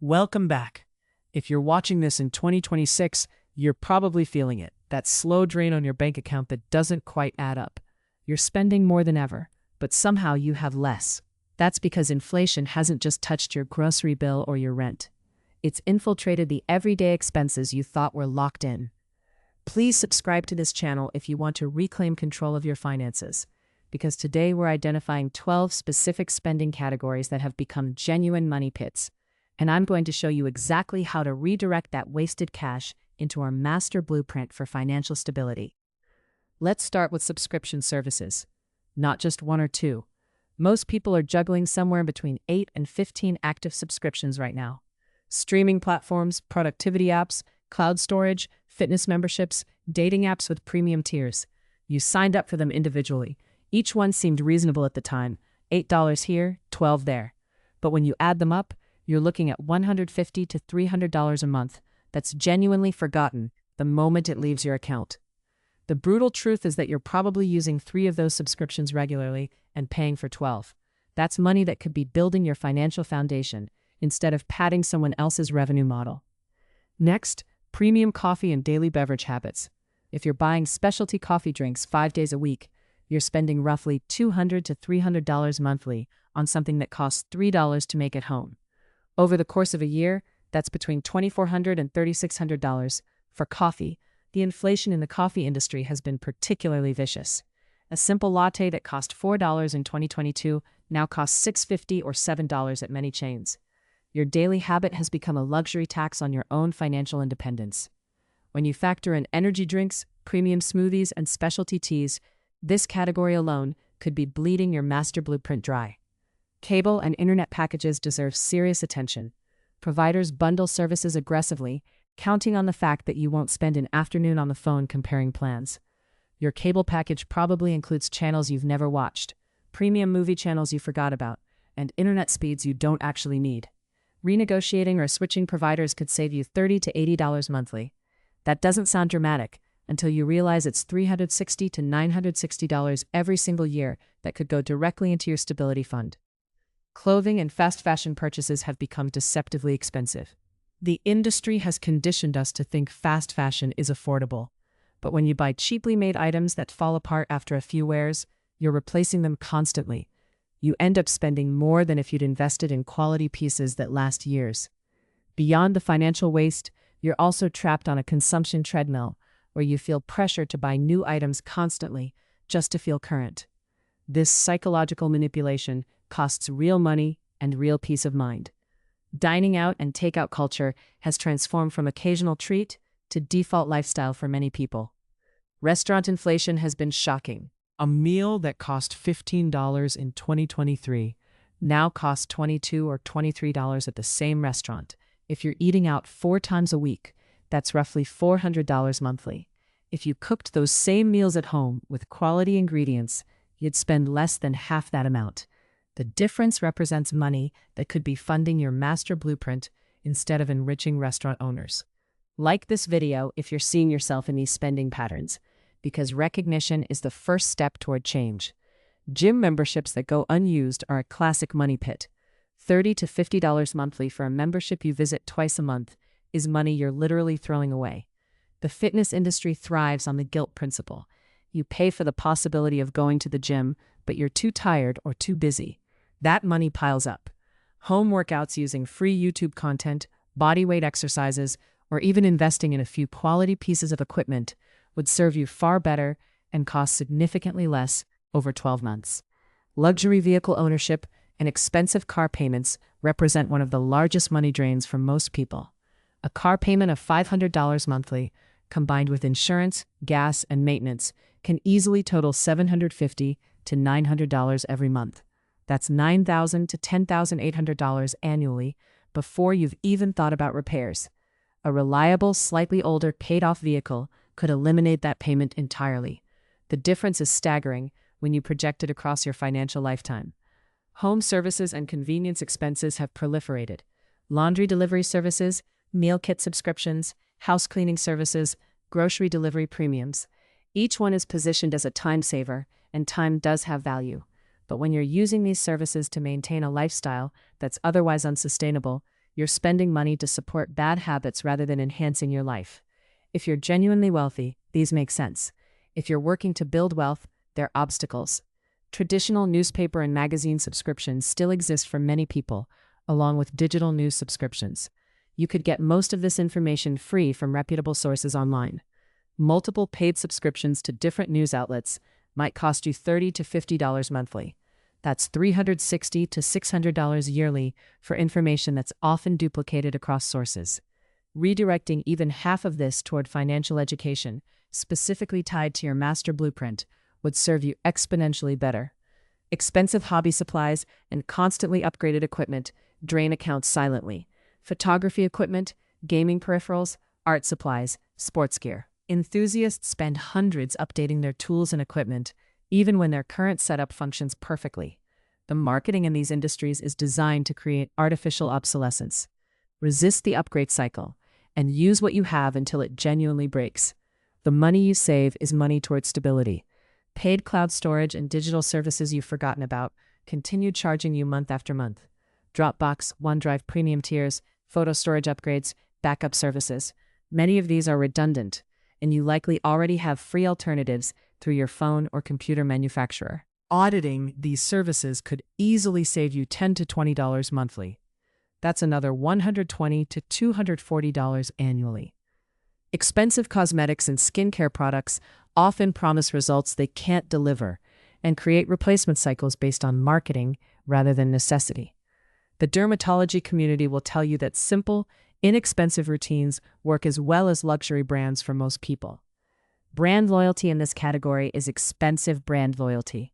Welcome back. If you're watching this in 2026, you're probably feeling it, that slow drain on your bank account that doesn't quite add up. You're spending more than ever, but somehow you have less. That's because inflation hasn't just touched your grocery bill or your rent. It's infiltrated the everyday expenses you thought were locked in. Please subscribe to this channel if you want to reclaim control of your finances, because today we're identifying 12 specific spending categories that have become genuine money pits, and I'm going to show you exactly how to redirect that wasted cash into our master blueprint for financial stability. Let's start with subscription services. Not just one or two. Most people are juggling somewhere between 8 and 15 active subscriptions right now. Streaming platforms, productivity apps, cloud storage, fitness memberships, dating apps with premium tiers. You signed up for them individually. Each one seemed reasonable at the time, $8 here, $12 there. But when you add them up, you're looking at $150 to $300 a month that's genuinely forgotten the moment it leaves your account. The brutal truth is that you're probably using 3 of those subscriptions regularly and paying for 12. That's money that could be building your financial foundation instead of padding someone else's revenue model. Next, premium coffee and daily beverage habits. If you're buying specialty coffee drinks 5 days a week, you're spending roughly $200 to $300 monthly on something that costs $3 to make at home. Over the course of a year, that's between $2,400 and $3,600 for coffee. The inflation in the coffee industry has been particularly vicious. A simple latte that cost $4 in 2022 now costs $6.50 or $7 at many chains. Your daily habit has become a luxury tax on your own financial independence. When you factor in energy drinks, premium smoothies, and specialty teas, this category alone could be bleeding your master blueprint dry. Cable and internet packages deserve serious attention. Providers bundle services aggressively, counting on the fact that you won't spend an afternoon on the phone comparing plans. Your cable package probably includes channels you've never watched, premium movie channels you forgot about, and internet speeds you don't actually need. Renegotiating or switching providers could save you $30 to $80 monthly. That doesn't sound dramatic until you realize it's $360 to $960 every single year that could go directly into your stability fund. Clothing and fast fashion purchases have become deceptively expensive. The industry has conditioned us to think fast fashion is affordable. But when you buy cheaply made items that fall apart after a few wears, you're replacing them constantly. You end up spending more than if you'd invested in quality pieces that last years. Beyond the financial waste, you're also trapped on a consumption treadmill where you feel pressure to buy new items constantly just to feel current. This psychological manipulation costs real money and real peace of mind. Dining out and takeout culture has transformed from occasional treat to default lifestyle for many people. Restaurant inflation has been shocking. A meal that cost $15 in 2023 now costs $22 or $23 at the same restaurant. If you're eating out 4 times a week, that's roughly $400 monthly. If you cooked those same meals at home with quality ingredients, you'd spend less than half that amount. The difference represents money that could be funding your master blueprint instead of enriching restaurant owners. Like this video if you're seeing yourself in these spending patterns, because recognition is the first step toward change. Gym memberships that go unused are a classic money pit. $30 to $50 monthly for a membership you visit twice a month is money you're literally throwing away. The fitness industry thrives on the guilt principle. You pay for the possibility of going to the gym, but you're too tired or too busy. That money piles up. Home workouts using free YouTube content, bodyweight exercises, or even investing in a few quality pieces of equipment would serve you far better and cost significantly less over 12 months. Luxury vehicle ownership and expensive car payments represent one of the largest money drains for most people. A car payment of $500 monthly, combined with insurance, gas, and maintenance, can easily total $750 to $900 every month. That's $9,000 to $10,800 annually before you've even thought about repairs. A reliable, slightly older, paid-off vehicle could eliminate that payment entirely. The difference is staggering when you project it across your financial lifetime. Home services and convenience expenses have proliferated. Laundry delivery services, meal kit subscriptions, house cleaning services, grocery delivery premiums. Each one is positioned as a time saver, and time does have value. But when you're using these services to maintain a lifestyle that's otherwise unsustainable, You're spending money to support bad habits rather than enhancing your life. If you're genuinely wealthy, these make sense. If you're working to build wealth, they're obstacles. Traditional newspaper and magazine subscriptions still exist for many people, along with digital news subscriptions. You could get most of this information free from reputable sources online. Multiple paid subscriptions to different news outlets might cost you $30 to $50 monthly. That's $360 to $600 yearly for information that's often duplicated across sources. Redirecting even half of this toward financial education, specifically tied to your master blueprint, would serve you exponentially better. Expensive hobby supplies and constantly upgraded equipment drain accounts silently. Photography equipment, gaming peripherals, art supplies, sports gear. Enthusiasts spend hundreds updating their tools and equipment, even when their current setup functions perfectly. The marketing in these industries is designed to create artificial obsolescence. Resist the upgrade cycle and use what you have until it genuinely breaks. The money you save is money towards stability. Paid cloud storage and digital services you've forgotten about continue charging you month after month. Dropbox, OneDrive premium tiers, photo storage upgrades, backup services. Many of these are redundant, and you likely already have free alternatives through your phone or computer manufacturer. Auditing these services could easily save you $10 to $20 monthly. That's another $120 to $240 annually. Expensive cosmetics and skincare products often promise results they can't deliver and create replacement cycles based on marketing rather than necessity. The dermatology community will tell you that simple, inexpensive routines work as well as luxury brands for most people. Brand loyalty in this category is expensive brand loyalty.